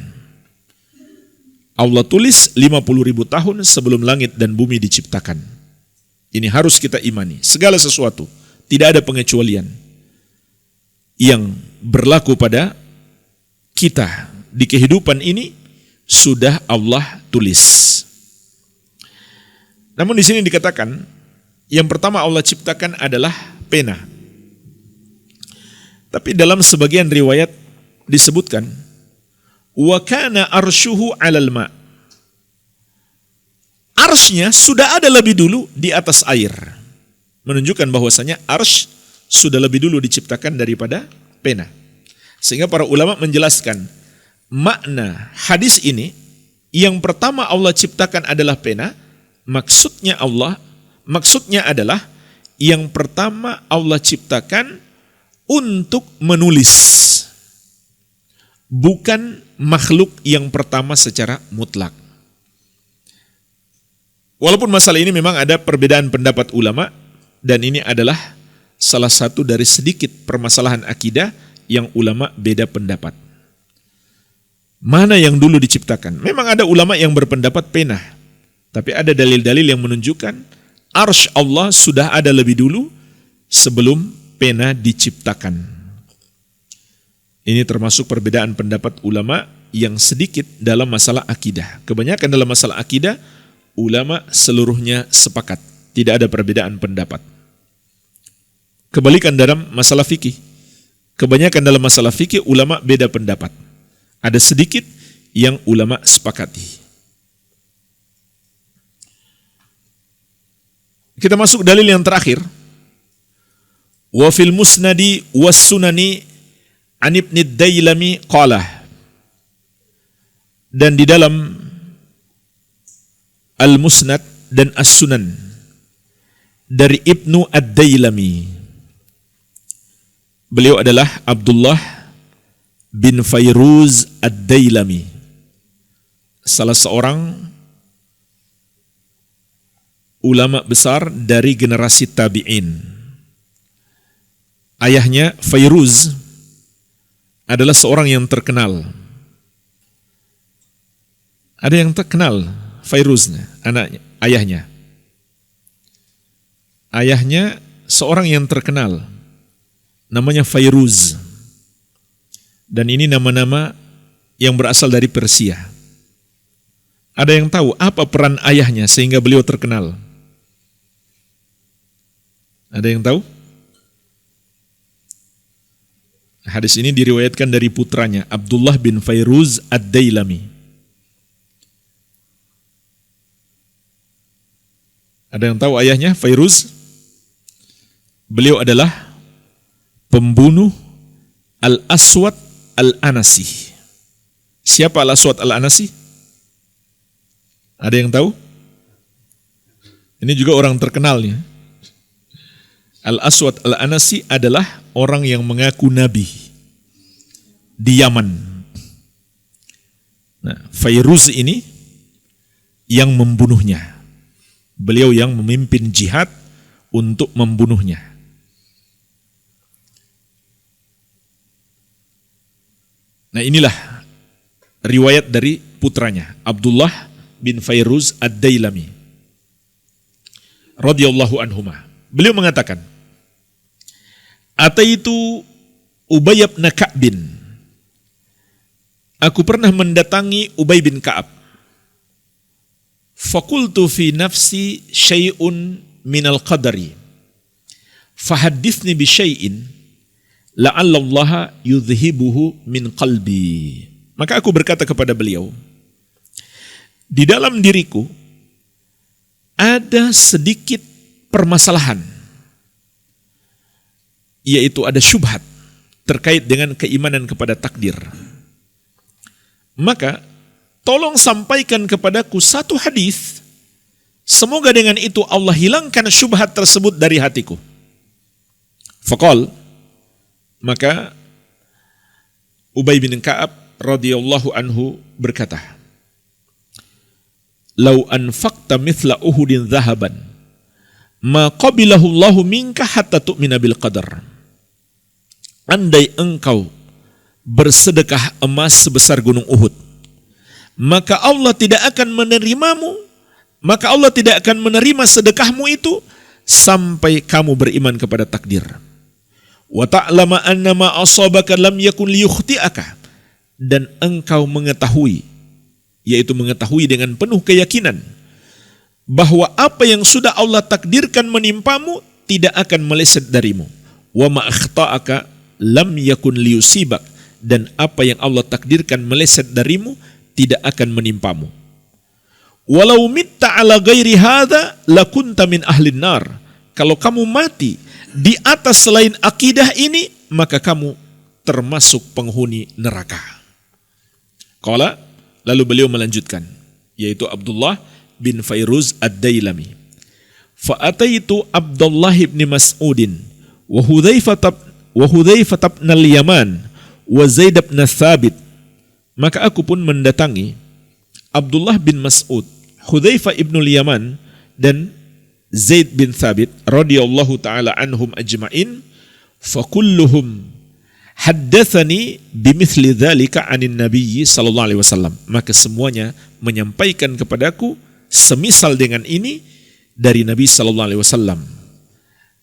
Allah tulis 50.000 tahun sebelum langit dan bumi diciptakan. Ini harus kita imani. Segala sesuatu, tidak ada pengecualian yang berlaku pada kita di kehidupan ini sudah Allah tulis. Namun di sini dikatakan yang pertama Allah ciptakan adalah pena. Tapi dalam sebagian riwayat disebutkan wa kana arsyuhu 'alal ma'. Arsy-nya sudah ada lebih dulu di atas air. Menunjukkan bahwasanya arsy sudah lebih dulu diciptakan daripada pena. Sehingga para ulama menjelaskan makna hadis ini, yang pertama Allah ciptakan adalah pena, maksudnya adalah yang pertama Allah ciptakan untuk menulis, bukan makhluk yang pertama secara mutlak. Walaupun masalah ini memang ada perbedaan pendapat ulama, dan ini adalah salah satu dari sedikit permasalahan akidah yang ulama beda pendapat. Mana yang dulu diciptakan? Memang ada ulama yang berpendapat pena, tapi ada dalil-dalil yang menunjukkan arsy Allah sudah ada lebih dulu sebelum pena diciptakan. Ini termasuk perbedaan pendapat ulama yang sedikit dalam masalah akidah. Kebanyakan dalam masalah akidah, ulama seluruhnya sepakat, tidak ada perbedaan pendapat. Kebalikan dalam masalah fikih. Kebanyakan dalam masalah fikih ulama beda pendapat. Ada sedikit yang ulama sepakati. Kita masuk dalil yang terakhir. Wa fil musnadi was sunani an ibn ad-Dailami qala. Dan di dalam al-musnad dan as-sunan dari Ibnu ad-Dailami, beliau adalah Abdullah bin Fairuz ad-Dailami, salah seorang ulama besar dari generasi tabi'in. Ayahnya Fairuz adalah seorang yang terkenal. Ada yang terkenal Fairuznya, anaknya, ayahnya. Ayahnya seorang yang terkenal, namanya Fairuz. Dan ini nama-nama yang berasal dari Persia. Ada yang tahu apa peran ayahnya sehingga beliau terkenal? Ada yang tahu? Hadis ini diriwayatkan dari putranya, Abdullah bin Fairuz ad-Dailami. Ada yang tahu ayahnya, Fairuz? Beliau adalah pembunuh Al-Aswad Al-Anasi. Siapa Al-Aswad Al-Anasi? Ada yang tahu? Ini juga orang terkenal ya. Al-Aswad Al-Anasi adalah orang yang mengaku nabi di Yaman. Nah, Fairuz ini yang membunuhnya. Beliau yang memimpin jihad untuk membunuhnya. Nah, inilah riwayat dari putranya, Abdullah bin Fairuz ad-Dailami radhiyallahu anhuma. Beliau mengatakan, Ataitu Ubay bin Ka'bin. Aku pernah mendatangi Ubay bin Ka'ab. Fakultu fi nafsi syai'un minal qadari. Fahaddithni bi syai'in la'alla Allah yudhibuhu min qalbi. Maka aku berkata kepada beliau, di dalam diriku ada sedikit permasalahan, yaitu ada syubhat terkait dengan keimanan kepada takdir. Maka tolong sampaikan kepadaku satu hadis, semoga dengan itu Allah hilangkan syubhat tersebut dari hatiku. Faqal, maka Ubay bin Ka'ab radhiyallahu anhu berkata, "Lau anfaqta mithla Uhudin dhahaban, ma qabilahu Allahu minka hatta tu'mina bil qadar." Andai engkau bersedekah emas sebesar gunung Uhud, maka Allah tidak akan menerimamu, maka Allah tidak akan menerima sedekahmu itu sampai kamu beriman kepada takdir. Wa ta'lama anna ma asabaka lam yakun liyukhti'aka, dan engkau mengetahui, yaitu mengetahui dengan penuh keyakinan bahwa apa yang sudah Allah takdirkan menimpamu tidak akan meleset darimu. Wa ma akhta'aka lam yakun liyusibak, dan apa yang Allah takdirkan meleset darimu tidak akan menimpamu. Walau mitta ala ghairi hadza lakunta min ahlin nar. Kalau kamu mati di atas selain akidah ini, maka kamu termasuk penghuni neraka. Qala, lalu beliau melanjutkan, yaitu Abdullah bin Fairuz ad-Dailami. Fa ataitu Abdullah bin Mas'udin wa Hudzaifah bin al-Yaman wa Zaid bin Thabit. Maka aku pun mendatangi Abdullah bin Mas'ud, Hudzaifah ibn al-Yaman, dan Zaid bin Thabit radhiyallahu ta'ala anhum ajma'in. Fakulluhum haddatsani bimithli dzalika 'anin nabiyyi sallallahu alaihi wasallam. Maka semuanya menyampaikan kepadaku semisal dengan ini dari Nabi sallallahu alaihi wasallam.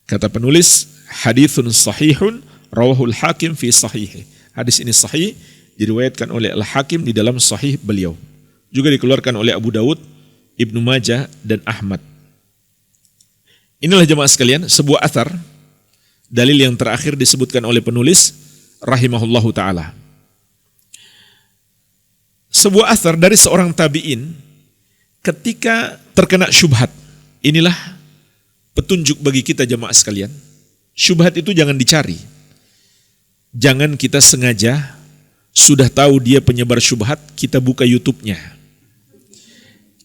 Kata penulis, haditsun sahihun rawahul Hakim fi sahih. Hadis ini sahih, diriwayatkan oleh Al-Hakim di dalam sahih beliau. Juga dikeluarkan oleh Abu Dawud, Ibnu Majah, dan Ahmad. Inilah jemaah sekalian, sebuah athar, dalil yang terakhir disebutkan oleh penulis, rahimahullahu ta'ala. Sebuah athar dari seorang tabi'in, ketika terkena syubhat. Inilah petunjuk bagi kita jemaah sekalian. Syubhat itu jangan dicari. Jangan kita sengaja, sudah tahu dia penyebar syubhat, kita buka YouTube-nya,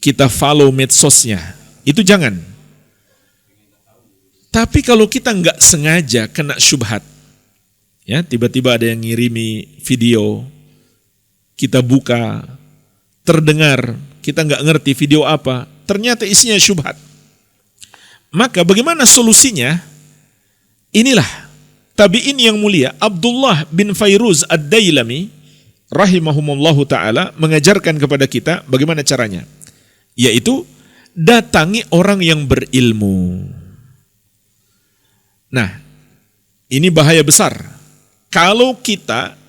kita follow medsosnya, itu jangan. Tapi kalau kita nggak sengaja kena syubhat, ya tiba-tiba ada yang ngirimi video, kita buka, terdengar, kita nggak ngerti video apa, ternyata isinya syubhat. Maka bagaimana solusinya? Inilah tabi'in yang mulia Abdullah bin Fairuz ad-Dailami rahimahumullahu ta'ala mengajarkan kepada kita bagaimana caranya, yaitu datangi orang yang berilmu. Nah, ini bahaya besar kalau kita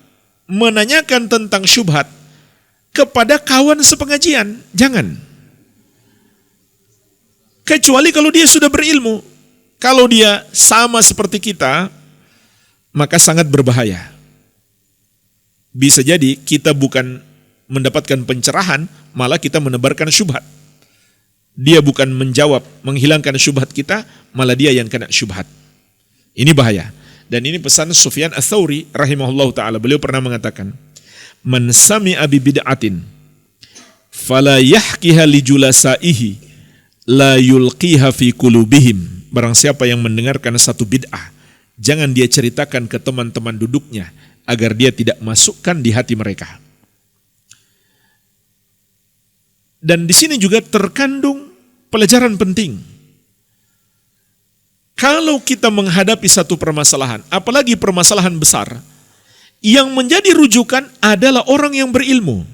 menanyakan tentang syubhat kepada kawan sepengajian. Jangan, kecuali kalau dia sudah berilmu. Kalau dia sama seperti kita, maka sangat berbahaya. Bisa jadi kita bukan mendapatkan pencerahan, malah kita menebarkan syubhat. Dia bukan menjawab, menghilangkan syubhat kita, malah dia yang kena syubhat. Ini bahaya. Dan ini pesan Sufyan Ats-Tsauri rahimahullahu ta'ala. Beliau pernah mengatakan, man sami'a bi bid'atin fala yahkiha li julasaihi la yulqiha fi qulubihim. Barang siapa yang mendengarkan satu bid'ah, jangan dia ceritakan ke teman-teman duduknya, agar dia tidak masukkan di hati mereka. Dan di sini juga terkandung pelajaran penting. Kalau kita menghadapi satu permasalahan, apalagi permasalahan besar, yang menjadi rujukan adalah orang yang berilmu.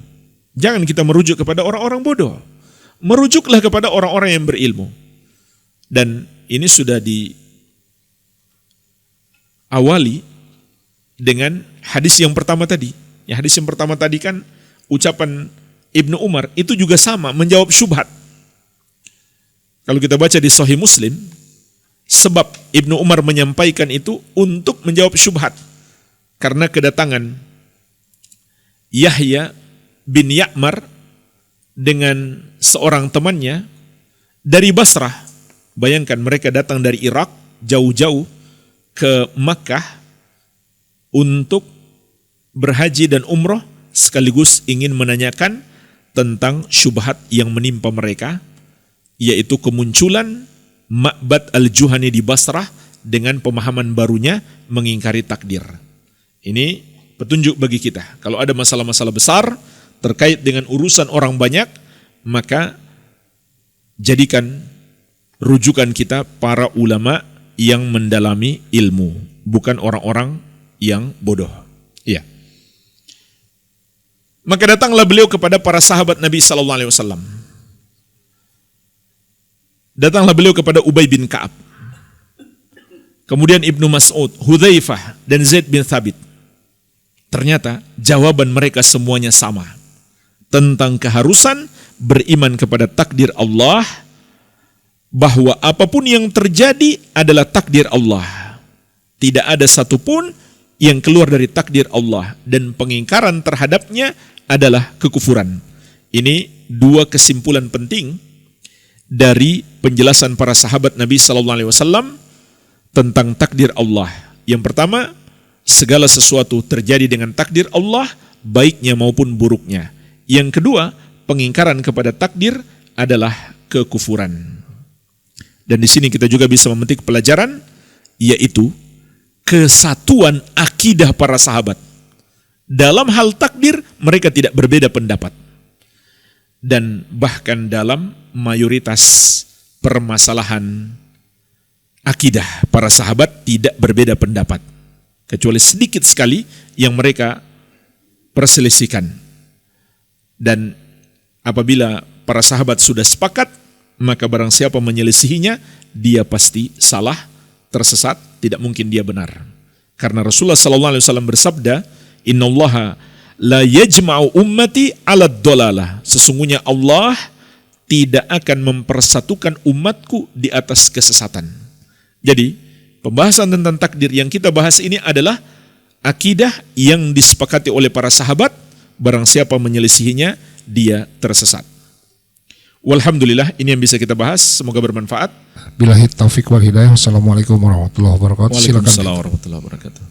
Jangan kita merujuk kepada orang-orang bodoh. Merujuklah kepada orang-orang yang berilmu. Dan ini sudah diawali dengan hadis yang pertama tadi. Ya, hadis yang pertama tadi kan ucapan Ibnu Umar, itu juga sama, menjawab syubhat. Kalau kita baca di Sahih Muslim, sebab Ibnu Umar menyampaikan itu untuk menjawab syubhat. Karena kedatangan Yahya bin Ya'mar dengan seorang temannya dari Basrah. Bayangkan mereka datang dari Irak, jauh-jauh ke Makkah untuk berhaji dan umroh, sekaligus ingin menanyakan tentang syubhat yang menimpa mereka, yaitu kemunculan Ma'bad al-Juhani di Basrah dengan pemahaman barunya mengingkari takdir. Ini petunjuk bagi kita. Kalau ada masalah-masalah besar terkait dengan urusan orang banyak, maka jadikan rujukan kita para ulama yang mendalami ilmu, bukan orang-orang yang bodoh. Iya. Maka datanglah beliau kepada para sahabat Nabi sallallahu alaihi wasallam. Datanglah beliau kepada Ubay bin Ka'ab. Kemudian Ibnu Mas'ud, Hudzaifah dan Zaid bin Thabit. Ternyata jawaban mereka semuanya sama. Tentang keharusan beriman kepada takdir Allah, bahwa apapun yang terjadi adalah takdir Allah. Tidak ada satupun yang keluar dari takdir Allah, dan pengingkaran terhadapnya adalah kekufuran. Ini dua kesimpulan penting dari penjelasan para sahabat Nabi sallallahu alaihi wasallam tentang takdir Allah. Yang pertama, segala sesuatu terjadi dengan takdir Allah, baiknya maupun buruknya. Yang kedua, pengingkaran kepada takdir adalah kekufuran. Dan di sini kita juga bisa memetik pelajaran, yaitu kesatuan akidah para sahabat. Dalam hal takdir, mereka tidak berbeda pendapat. Dan bahkan dalam mayoritas permasalahan akidah, para sahabat tidak berbeda pendapat. Kecuali sedikit sekali yang mereka perselisihkan. Dan apabila para sahabat sudah sepakat, maka barang siapa menyelisihinya, dia pasti salah, tersesat, tidak mungkin dia benar. Karena Rasulullah SAW bersabda, Innallaha la yajma'u ummati ala dhalalah. Sesungguhnya Allah tidak akan mempersatukan umatku di atas kesesatan. Jadi, pembahasan tentang takdir yang kita bahas ini adalah akidah yang disepakati oleh para sahabat. Barang siapa menyelisihinya, dia tersesat. Walhamdulillah, ini yang bisa kita bahas. Semoga bermanfaat. Billahi taufik wal hidayah. Wassalamualaikum warahmatullahi wabarakatuh. Waalaikumsalam warahmatullahi wabarakatuh.